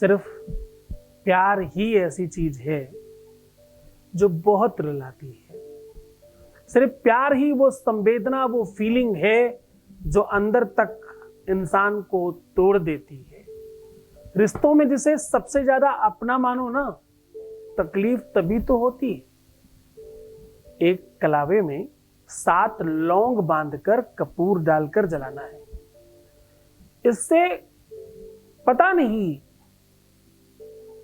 सिर्फ प्यार ही ऐसी चीज है जो बहुत रुलाती है। सिर्फ प्यार ही वो संवेदना, वो फीलिंग है जो अंदर तक इंसान को तोड़ देती है। रिश्तों में जिसे सबसे ज्यादा अपना मानो ना, तकलीफ तभी तो होती है। एक कलावे में 7 लौंग बांधकर कपूर डालकर जलाना है। इससे पता नहीं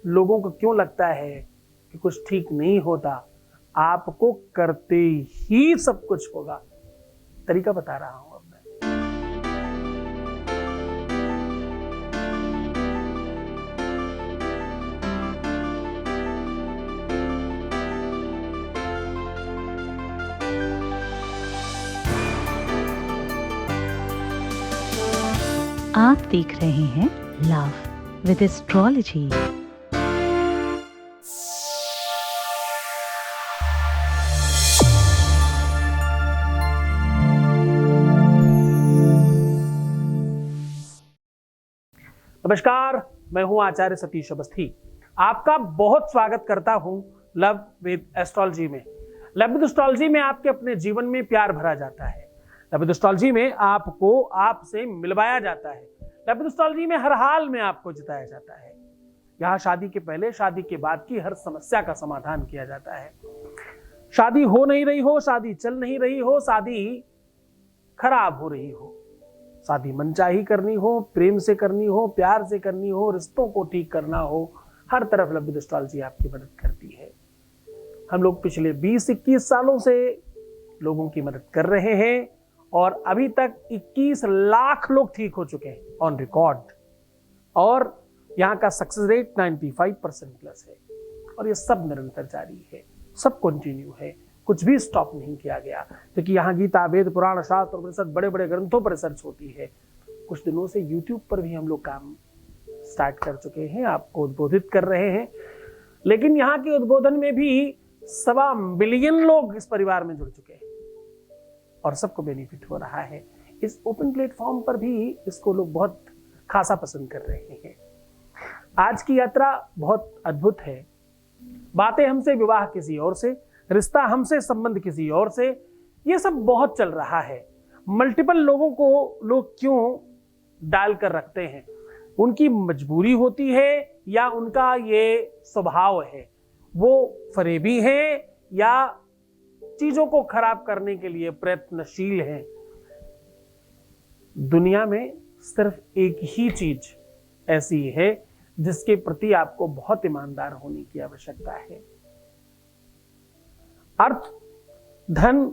लोगों को क्यों लगता है कि कुछ ठीक नहीं होता। आपको करते ही सब कुछ होगा। तरीका बता रहा हूं अब मैं। आप देख रहे हैं लव विद एस्ट्रोलॉजी। नमस्कार, मैं हूं आचार्य सतीश अवस्थी। आपका बहुत स्वागत करता हूं लव विद एस्ट्रोलॉजी में। लव विद एस्ट्रोलॉजी में आपके अपने जीवन में प्यार भरा जाता है। लव विद एस्ट्रोलॉजी में आपको आपसे मिलवाया जाता है। लव विद एस्ट्रोलॉजी में हर हाल में आपको जिताया जाता है। यहाँ शादी के पहले, शादी के बाद की हर समस्या का समाधान किया जाता है। शादी हो नहीं रही हो, शादी चल नहीं रही हो, शादी खराब हो रही हो, शादी मनचाही करनी हो, प्रेम से करनी हो, प्यार से करनी हो, रिश्तों को ठीक करना हो, हर तरफ लव विद एस्ट्रोलॉजी आपकी मदद करती है। हम लोग पिछले 20-21 सालों से लोगों की मदद कर रहे हैं और अभी तक 21 लाख लोग ठीक हो चुके हैं ऑन रिकॉर्ड। और यहाँ का सक्सेस रेट 95% प्लस है। और ये सब निरंतर जारी है, सब कंटिन्यू है, कुछ भी स्टॉप नहीं किया गया। क्योंकि यहाँ गीता, वेद, पुराण, शास्त्र, उपनिषद, बड़े बड़े ग्रंथों पर रिसर्च होती है। कुछ दिनों से यूट्यूब पर भी हम लोग काम स्टार्ट कर चुके हैं, आपको उद्बोधित कर रहे हैं। लेकिन यहाँ के उद्बोधन में भी 1.25 मिलियन लोग इस परिवार में जुड़ चुके हैं और सबको बेनिफिट हो रहा है। इस ओपन प्लेटफॉर्म पर भी इसको लोग बहुत खासा पसंद कर रहे हैं। आज की यात्रा बहुत अद्भुत है। बातें हमसे, विवाह किसी और से, रिश्ता हमसे, संबंध किसी और से, ये सब बहुत चल रहा है। मल्टीपल लोगों को लोग क्यों डाल कर रखते हैं? उनकी मजबूरी होती है या उनका ये स्वभाव है? वो फरेबी है या चीजों को खराब करने के लिए प्रयत्नशील हैं? दुनिया में सिर्फ एक ही चीज ऐसी है जिसके प्रति आपको बहुत ईमानदार होने की आवश्यकता है। अर्थ, धन,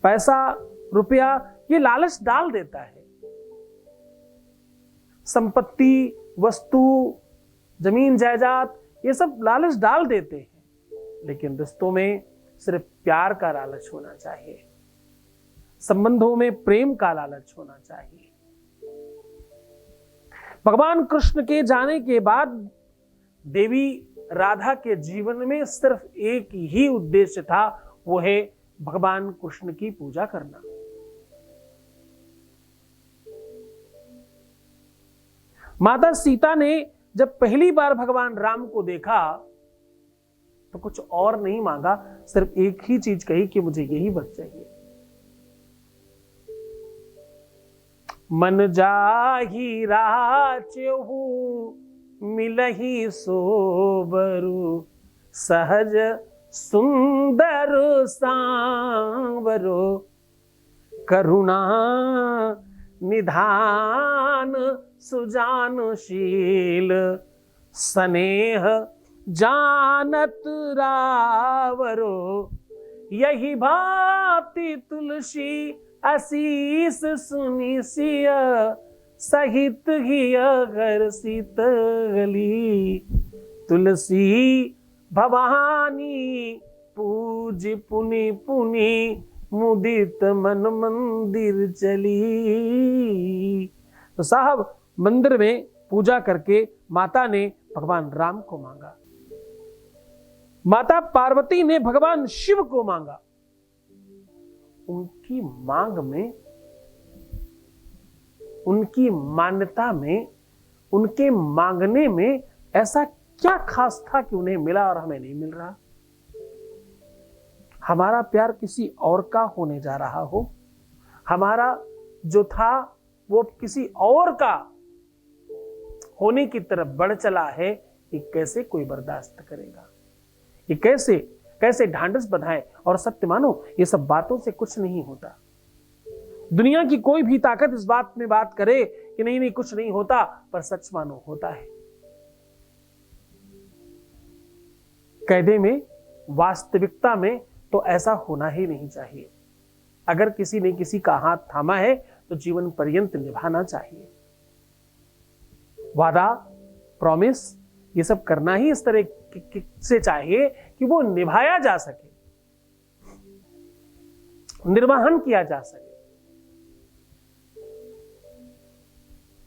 पैसा, रुपया ये लालच डाल देता है। संपत्ति, वस्तु, जमीन जायदाद ये सब लालच डाल देते हैं। लेकिन रिश्तों में सिर्फ प्यार का लालच होना चाहिए। संबंधों में प्रेम का लालच होना चाहिए। भगवान कृष्ण के जाने के बाद देवी राधा के जीवन में सिर्फ एक ही उद्देश्य था, वो है भगवान कृष्ण की पूजा करना। माता सीता ने जब पहली बार भगवान राम को देखा तो कुछ और नहीं मांगा, सिर्फ एक ही चीज कही कि मुझे यही वर चाहिए। मन जाहि राचहु मिलहि सोबरु, सहज सुंदर सांवरो, करुणा निधान सुजानशील, स्नेह जानत रावरो, यही भांति तुलसी आशीष सुनि सिय, सहित ही अगर शीतली, तुलसी भवानी पूज पुनि पुनि, मुदित मन मंदिर चली। तो साहब मंदिर में पूजा करके माता ने भगवान राम को मांगा, माता पार्वती ने भगवान शिव को मांगा। उनकी मांग में, उनकी मान्यता में, उनके मांगने में ऐसा क्या खास था कि उन्हें मिला और हमें नहीं मिल रहा? हमारा प्यार किसी और का होने जा रहा हो, हमारा जो था वो किसी और का होने की तरफ बढ़ चला है, ये कैसे कोई बर्दाश्त करेगा? ये कैसे कैसे ढांढस बंधाए? और सत्य मानो, ये सब बातों से कुछ नहीं होता। दुनिया की कोई भी ताकत इस बात में बात करे कि नहीं नहीं कुछ नहीं होता, पर सच मानो होता है। कायदे में, वास्तविकता में तो ऐसा होना ही नहीं चाहिए। अगर किसी ने किसी का हाथ थामा है तो जीवन पर्यंत निभाना चाहिए। वादा, प्रॉमिस, ये सब करना ही इस तरह से चाहिए कि वो निभाया जा सके, निर्वहन किया जा सके।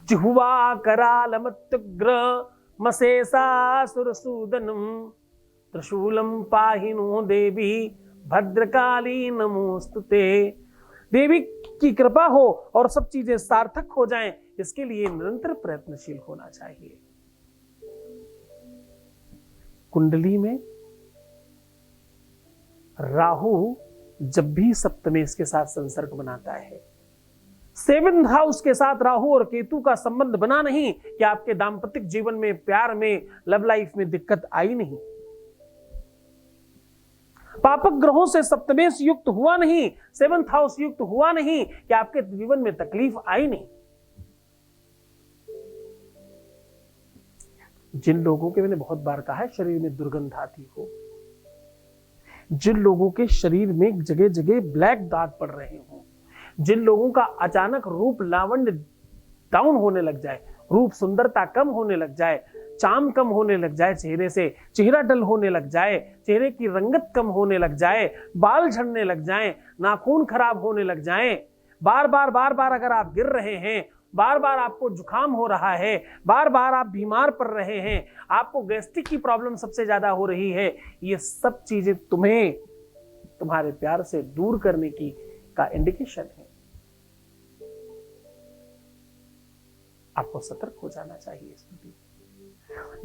जिह्वा करालमत्युग्र मशेषासुरसूदनम् त्रिशूलम पाहिनो देवी भद्रकाली नमोस्तुते। देवी की कृपा हो और सब चीजें सार्थक हो जाएं, इसके लिए निरंतर प्रयत्नशील होना चाहिए। कुंडली में राहु जब भी सप्तमेश के साथ संसर्ग बनाता है, 7th हाउस के साथ राहु और केतु का संबंध बना नहीं कि आपके दाम्पत्य जीवन में, प्यार में, लव लाइफ में दिक्कत आई नहीं। पापक ग्रहों से सप्तमेश युक्त हुआ नहीं, 7th हाउस युक्त हुआ नहीं कि आपके जीवन में तकलीफ आई नहीं। जिन लोगों के, मैंने बहुत बार कहा है, शरीर में दुर्गंध आती हो, जिन लोगों के शरीर में जगह जगह ब्लैक दाग पड़ रहे हो, जिन लोगों का अचानक रूप लावण्य डाउन होने लग जाए, रूप सुंदरता कम होने लग जाए, चाम कम होने लग जाए, चेहरे से चेहरा डल होने लग जाए, चेहरे की रंगत कम होने लग जाए, बाल झड़ने लग जाएं, नाखून खराब होने लग जाएं, बार बार अगर आप गिर रहे हैं, बार बार आपको जुकाम हो रहा है, बार बार आप बीमार पड़ रहे हैं, आपको गैस्ट्रिक की प्रॉब्लम सबसे ज्यादा हो रही है, ये सब चीजें तुम्हें तुम्हारे प्यार से दूर करने की का इंडिकेशन है। आपको सतर्क हो जाना चाहिए इस प्रति।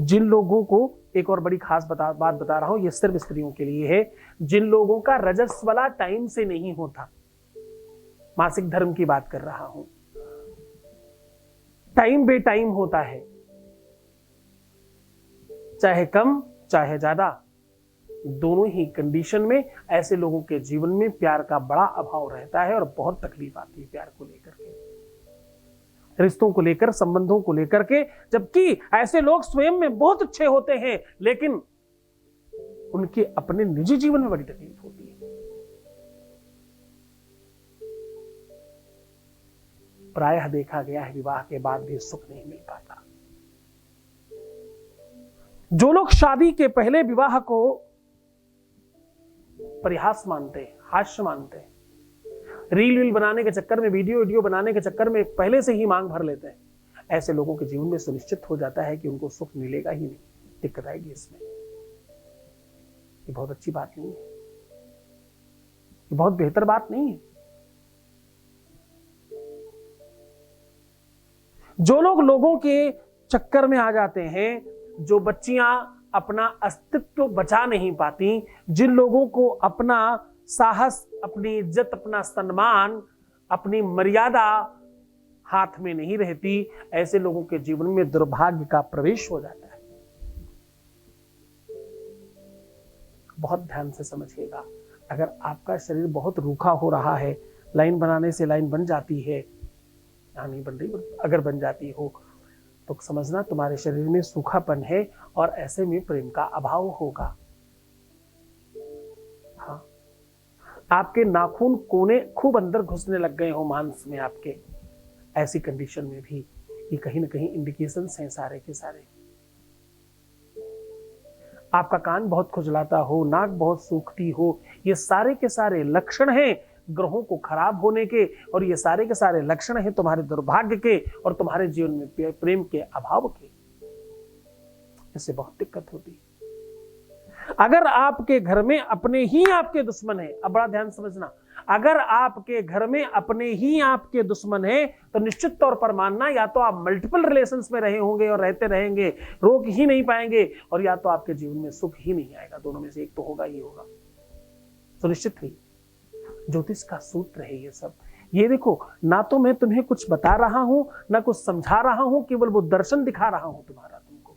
जिन लोगों को, एक और बड़ी खास बात बता रहा हूं, ये सिर्फ स्त्रियों के लिए है, जिन लोगों का रजस वाला टाइम से नहीं होता, मासिक धर्म की बात कर रहा हूं, टाइम बे टाइम होता है, चाहे कम चाहे ज्यादा, दोनों ही कंडीशन में ऐसे लोगों के जीवन में प्यार का बड़ा अभाव रहता है और बहुत तकलीफ आती है प्यार को लेकर के, रिश्तों को लेकर, संबंधों को लेकर के। जबकि ऐसे लोग स्वयं में बहुत अच्छे होते हैं, लेकिन उनके अपने निजी जीवन में बड़ी तकलीफ होती है। प्रायः देखा गया है विवाह के बाद भी सुख नहीं मिल पाता। जो लोग शादी के पहले विवाह को परिहास मानते हैं, हास्य मानते हैं, रील बनाने के चक्कर में, वीडियो बनाने के चक्कर में पहले से ही मांग भर लेते हैं, ऐसे लोगों के जीवन में सुनिश्चित हो जाता है कि उनको सुख मिलेगा ही नहीं, दिक्कत आएगी इसमें। ये बहुत अच्छी बात नहीं है, ये बहुत बेहतर बात नहीं है। जो लोग लोगों के चक्कर में आ जाते हैं, जो बच्चियां अपना अस्तित्व बचा नहीं पाती, जिन लोगों को अपना साहस, अपनी इज्जत, अपना सम्मान, अपनी मर्यादा हाथ में नहीं रहती, ऐसे लोगों के जीवन में दुर्भाग्य का प्रवेश हो जाता है। बहुत ध्यान से समझिएगा। अगर आपका शरीर बहुत रूखा हो रहा है, लाइन बनाने से लाइन बन जाती है, या नहीं बन रही, अगर बन जाती हो तो समझना तुम्हारे शरीर में सूखापन है और ऐसे में प्रेम का अभाव होगा। हाँ, आपके नाखून कोने खूब अंदर घुसने लग गए हो मांस में आपके, ऐसी कंडीशन में भी ये कहीं ना कहीं इंडिकेशंस हैं सारे के सारे। आपका कान बहुत खुजलाता हो, नाक बहुत सूखती हो, ये सारे के सारे लक्षण हैं ग्रहों को खराब होने के, और ये सारे के सारे लक्षण हैं तुम्हारे दुर्भाग्य के और तुम्हारे जीवन में प्रेम के अभाव के। इससे बहुत दिक्कत होती है। अगर आपके घर में अपने ही आपके दुश्मन है, अब बड़ा ध्यान समझना, अगर आपके घर में अपने ही आपके दुश्मन हैं तो निश्चित तौर पर मानना, या तो आप मल्टीपल रिलेशंस में रहे होंगे और रहते रहेंगे, रोक ही नहीं पाएंगे, और या तो आपके जीवन में सुख ही नहीं आएगा। दोनों में से एक तो होगा ही होगा। सुनिश्चित रहिए, ज्योतिष का सूत्र है ये सब। ये देखो, ना तो मैं तुम्हें कुछ बता रहा हूं, ना कुछ समझा रहा हूं, केवल वो दर्शन दिखा रहा हूं तुम्हारा। तुमको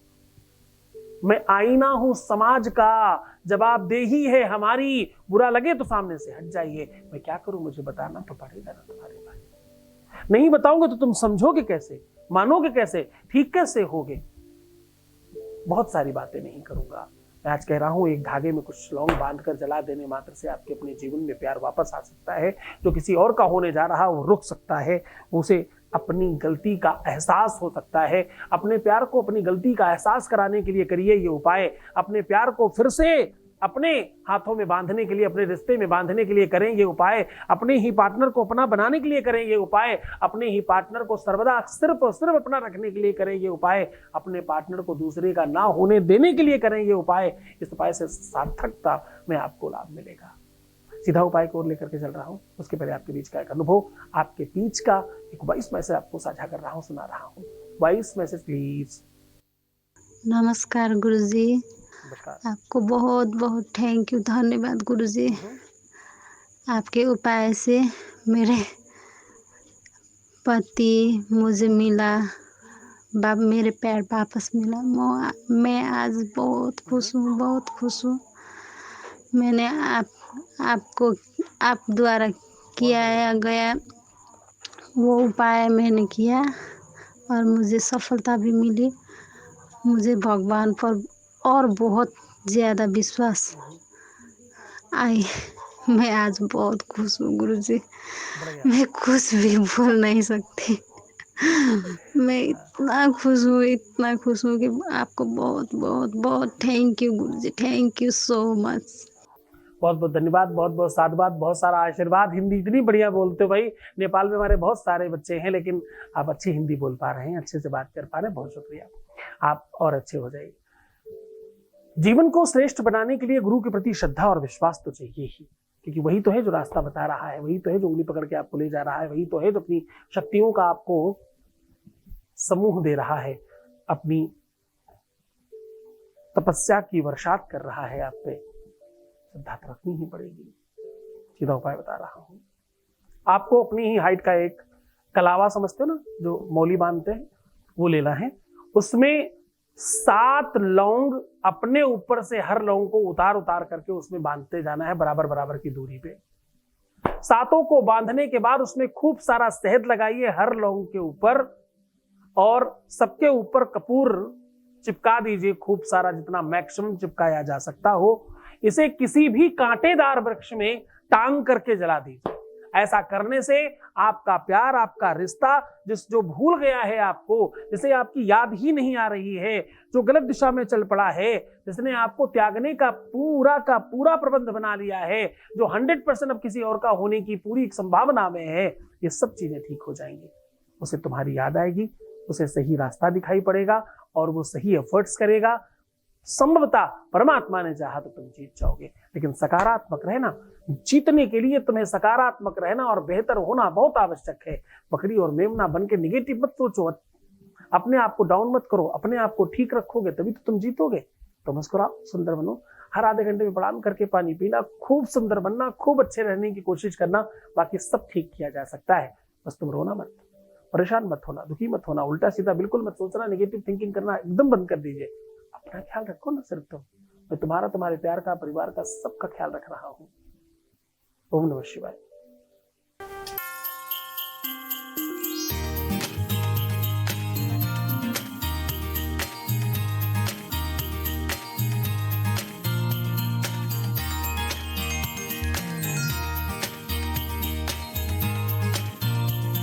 मैं आईना हूं समाज का, जवाबदेही है हमारी, बुरा लगे तो सामने से हट जाइए। मैं क्या करूं, मुझे बताना तो पड़ेगा ना तुम्हारे भाई। नहीं बताऊंगा तो तुम समझोगे कैसे, मानोगे कैसे, ठीक कैसे होगे। बहुत सारी बातें नहीं करूंगा। मैं आज कह रहा हूं, एक धागे में कुछ लौंग बांधकर जला देने मात्र से आपके अपने जीवन में प्यार वापस आ सकता है। जो किसी और का होने जा रहा वो रुक सकता है, उसे अपनी गलती का एहसास हो सकता है। अपने प्यार को अपनी गलती का एहसास कराने के लिए करिए ये उपाय। अपने प्यार को फिर से अपने हाथों में बांधने के लिए, अपने रिश्ते में बांधने के लिए करें ये उपाय। अपने ही पार्टनर को अपना बनाने के लिए करें ये उपाय। अपने ही पार्टनर को सर्वदा सिर्फ और सिर्फ अपना रखने के लिए करें ये उपाय। अपने पार्टनर को दूसरे का ना होने देने के लिए करें ये उपाय। इस उपाय से सार्थकता में आपको लाभ मिलेगा। सीधा उपाय को लेकर के चल रहा हूं, उसके पहले आपके बीच का एक अनुभव, आपके बीच का एक वॉइस मैसेज आपको साझा कर रहा हूं, सुना रहा हूं। Voice message please. नमस्कार गुरुजी, आपको बहुत बहुत थैंक यू, धन्यवाद गुरुजी। आपके उपाय से मेरे पति मुझे मिला, मेरे पैर वापस मिला। मैं आज बहुत खुश हूँ, बहुत खुश हूँ। मैंने आपको आप द्वारा किया गया वो उपाय मैंने किया और मुझे सफलता भी मिली। मुझे भगवान पर और बहुत ज़्यादा विश्वास आई। मैं आज बहुत खुश हूँ गुरुजी, मैं कुछ भी बोल नहीं सकती। मैं इतना खुश हूँ कि आपको बहुत बहुत बहुत thank you Guruji, thank you so much. बहुत बहुत धन्यवाद, बहुत बहुत साधुवाद, बहुत सारा आशीर्वाद। हिंदी इतनी बढ़िया बोलते हो भाई। नेपाल में हमारे बहुत सारे बच्चे हैं, लेकिन आप अच्छी हिंदी बोल पा रहे हैं, अच्छे से बात कर पा रहे हैं, बहुत शुक्रिया। आप और अच्छे हो जाइए। जीवन को श्रेष्ठ बनाने के लिए गुरु के प्रति श्रद्धा और विश्वास तो चाहिए ही, क्योंकि वही तो है जो रास्ता बता रहा है, वही तो है जो उंगली पकड़ के आपको ले जा रहा है, वही तो है जो अपनी शक्तियों का आपको समूह दे रहा है, अपनी तपस्या की वर्षात कर रहा है आप पे। श्रद्धा तो रखनी ही पड़ेगी। सीधा उपाय बता रहा हूं। आपको अपनी ही हाइट का एक कलावा समझते हो ना, जो मौली बांधते हैं, वो लेना है। उसमें 7 लौंग अपने ऊपर से हर लौंग को उतार उतार करके उसमें बांधते जाना है, बराबर बराबर की दूरी पे। 7 को बांधने के बाद उसमें खूब सारा शहद लगाइए हर लौंग के ऊपर, और सबके ऊपर कपूर चिपका दीजिए खूब सारा, जितना मैक्सिमम चिपकाया जा सकता हो। इसे किसी भी कांटेदार वृक्ष में टांग करके जला दीजिए। ऐसा करने से आपका प्यार, आपका रिश्ता, जो भूल गया है आपको, जिसे आपकी याद ही नहीं आ रही है, जो गलत दिशा में चल पड़ा है, जिसने आपको त्यागने का पूरा प्रबंध बना लिया है, जो 100% अब किसी और का होने की पूरी संभावना में है, ये सब चीजें ठीक हो जाएंगी। उसे तुम्हारी याद आएगी, उसे सही रास्ता दिखाई पड़ेगा और वो सही एफर्ट्स करेगा। संभवतः परमात्मा ने चाहा तो तुम जीत जाओगे, लेकिन सकारात्मक रहना। जीतने के लिए तुम्हें सकारात्मक रहना और बेहतर होना बहुत आवश्यक है। बकरी और मेमना बन के निगेटिव मत सोचो, अपने आप को डाउन मत करो। अपने आप को ठीक रखोगे तभी तो तुम जीतोगे। तो मुस्कुराओ, सुंदर बनो, हर आधे घंटे में प्रणाम करके पानी पीना, खूब सुंदर बनना, खूब अच्छे रहने की कोशिश करना, बाकी सब ठीक किया जा सकता है। बस तुम रोना मत, परेशान मत होना, दुखी मत होना, उल्टा सीधा बिल्कुल मत सोचना, नेगेटिव थिंकिंग करना एकदम बंद कर दीजिए। अपना ख्याल रखो ना सिर्फ तुम, मैं तुम्हारा, तुम्हारे प्यार का, परिवार का, सबका ख्याल रख रहा हूं। ओम नमः शिवाय।